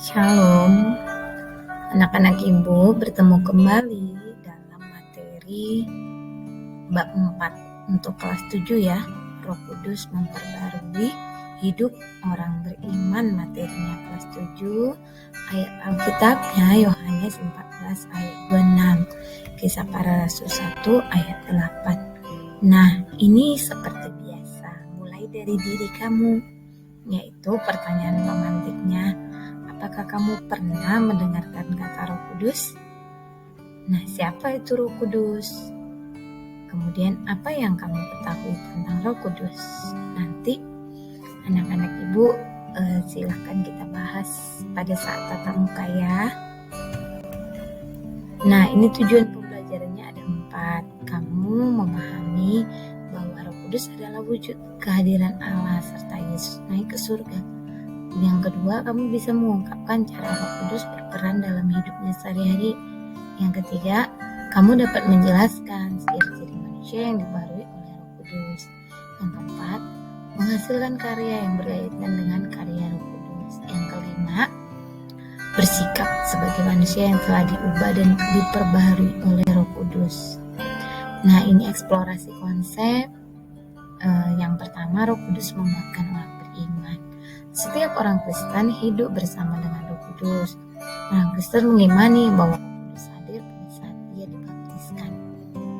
Shalom, anak-anak ibu bertemu kembali dalam materi bab 4 untuk kelas 7 ya. Roh Kudus memperbarui hidup orang beriman, materinya kelas 7. Ayat Alkitabnya Yohanes 14 ayat 26, Kisah Para Rasul 1 ayat 8. Nah, ini seperti biasa, mulai dari diri kamu, yaitu pertanyaan pemantiknya. Apakah kamu pernah mendengarkan kata Roh Kudus? Nah, siapa itu Roh Kudus? Kemudian apa yang kamu ketahui tentang Roh Kudus? Nanti anak-anak ibu silahkan kita bahas pada saat tatap muka ya. Nah, ini tujuan pembelajarannya ada 4. Kamu memahami bahwa Roh Kudus adalah wujud kehadiran Allah serta Yesus naik ke surga. Yang kedua, kamu bisa mengungkapkan cara Roh Kudus berperan dalam hidupnya sehari-hari. Yang ketiga, kamu dapat menjelaskan ciri-ciri manusia yang dibaharui oleh Roh Kudus. Yang keempat, menghasilkan karya yang berkaitan dengan karya Roh Kudus. Yang kelima, bersikap sebagai manusia yang telah diubah dan diperbaharui oleh Roh Kudus. Nah, ini eksplorasi konsep. Yang pertama, Roh Kudus menguatkan orang beriman. Setiap orang Kristen hidup bersama dengan Roh Kudus. Orang Kristen mengimani bahwa Roh Kudus hadir pada saat ia dibaptiskan,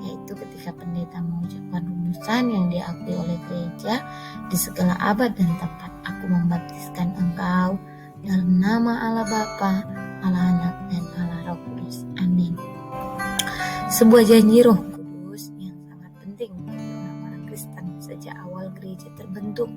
yaitu ketika pendeta mengucapkan rumusan yang diakui oleh gereja di segala abad dan tempat. Aku membaptiskan engkau dalam nama Allah Bapa, Allah Anak, dan Allah Roh Kudus. Amin. Sebuah janji Roh Kudus yang sangat penting bagi orang-orang Kristen sejak awal gereja terbentuk.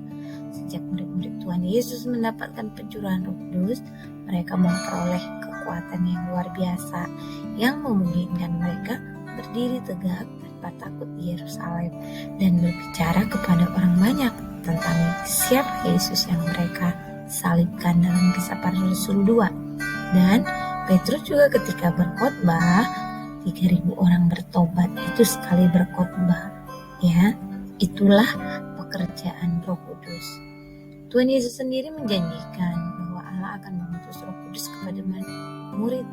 Sejak murid-murid Tuhan Yesus mendapatkan pencurahan Roh Kudus, mereka memperoleh kekuatan yang luar biasa yang memungkinkan mereka berdiri tegak tanpa takut di Yerusalem dan berbicara kepada orang banyak tentang siapa Yesus yang mereka salibkan dalam Kisah Para Rasul 2. Dan Petrus juga ketika berkhotbah, 3.000 orang bertobat. Itu sekali berkhotbah ya. Itulah pekerjaan Roh Kudus. Tuhan Yesus sendiri menjanjikan bahwa Allah akan mengutus Roh Kudus kepada murid,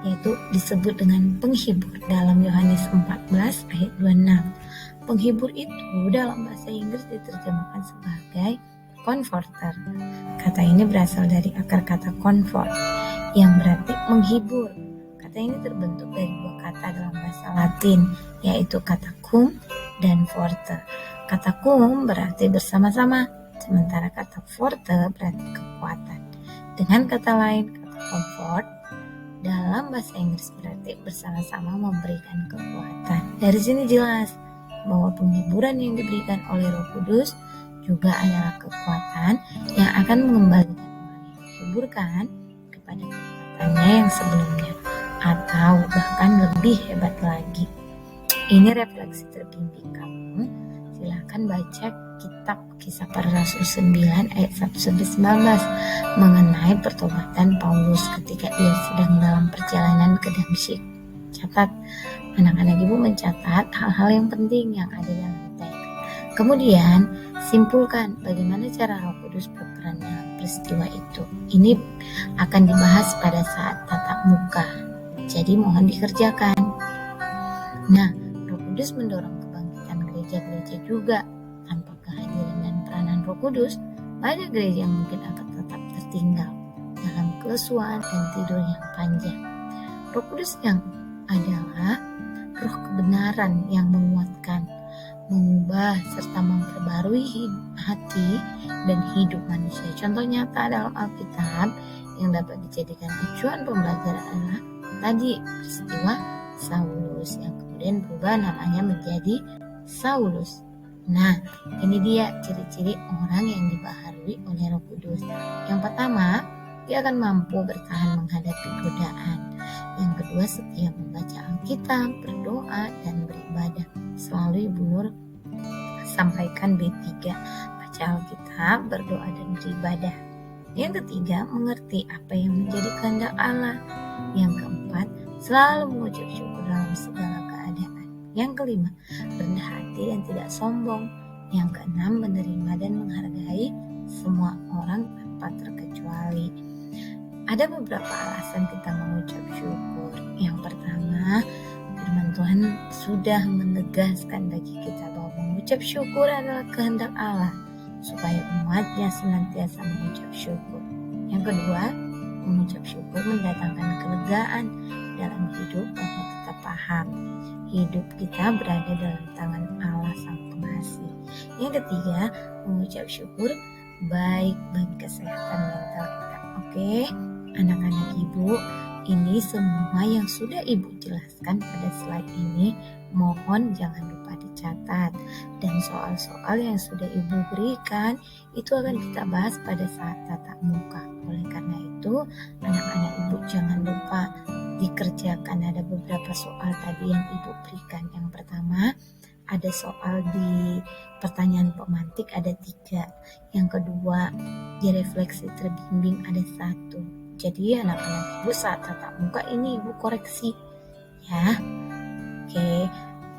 yaitu disebut dengan penghibur dalam Yohanes 14 ayat 26. Penghibur itu dalam bahasa Inggris diterjemahkan sebagai comforter. Kata ini berasal dari akar kata comfort yang berarti menghibur. Kata ini terbentuk dari dua kata dalam bahasa Latin, yaitu kata cum dan forte. Kata cum berarti bersama-sama, sementara kata forte berarti kekuatan. Dengan kata lain, kata comfort dalam bahasa Inggris berarti bersama-sama memberikan kekuatan. Dari sini jelas bahwa penghiburan yang diberikan oleh Roh Kudus juga adalah kekuatan yang akan mengembalikan orang yang dihiburkan kepada kekuatannya yang sebelumnya, atau bahkan lebih hebat lagi. Ini refleksi terbimbing kamu. Silahkan baca kitab Kisah Para Rasul 9 ayat 1-19 mengenai pertobatan Paulus ketika ia sedang dalam perjalanan ke Damsyik. Catat, anak-anak ibu mencatat hal-hal yang penting yang ada dalam teks. Kemudian simpulkan bagaimana cara Roh Kudus berperan dalam peristiwa itu. Ini akan dibahas pada saat tatap muka, jadi mohon dikerjakan. Nah, Roh Kudus mendorong kebangkitan gereja-gereja juga. Tanpa kehadiran dan peranan Roh Kudus, banyak gereja yang mungkin akan tetap tertinggal dalam kelesuan dan tidur yang panjang. Roh Kudus yang adalah roh kebenaran yang menguatkan, mengubah serta memperbarui hati dan hidup manusia. Contoh nyata dalam Alkitab yang dapat dijadikan acuan pembelajaran adalah tadi peristiwa Saulus yang kemudian berubah namanya menjadi Saulus. Nah, ini dia ciri-ciri orang yang dibaharui oleh Roh Kudus. Yang pertama, dia akan mampu bertahan menghadapi godaan. Yang kedua, setia membaca Alkitab, berdoa, dan beribadah. Selalu Ibu Nur sampaikan B3, baca Alkitab, berdoa, dan beribadah. Yang ketiga, mengerti apa yang menjadi kehendak Allah. Yang keempat, selalu mengucap syukur dalam segala keadaan. Yang kelima, rendah hati dan tidak sombong. Yang keenam, menerima dan menghargai semua orang tanpa terkecuali. Ada beberapa alasan kita mengucap syukur. Yang pertama, firman Tuhan sudah menegaskan bagi kita bahwa mengucap syukur adalah kehendak Allah, supaya umatnya senantiasa mengucap syukur. Yang kedua, mengucap syukur mendatangkan kelegaan dalam hidup karena kita paham hidup kita berada dalam tangan Allah Sang Pengasih. Yang ketiga, mengucap syukur baik bagi kesehatan mental kita. Oke, anak-anak ibu, ini semua yang sudah ibu jelaskan pada slide ini, mohon jangan lupa dicatat. Dan soal-soal yang sudah ibu berikan itu akan kita bahas pada saat tatap muka. Oleh karena itu, anak-anak ibu jangan lupa dikerjakan. Ada beberapa soal tadi yang ibu berikan. Yang pertama, ada soal di pertanyaan pemantik ada 3. Yang kedua, di refleksi terbimbing ada 1. Jadi anak-anak ibu saat tatap muka ini ibu koreksi ya. Oke,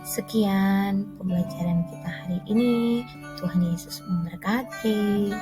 sekian pembelajaran kita hari ini. Tuhan Yesus memberkati.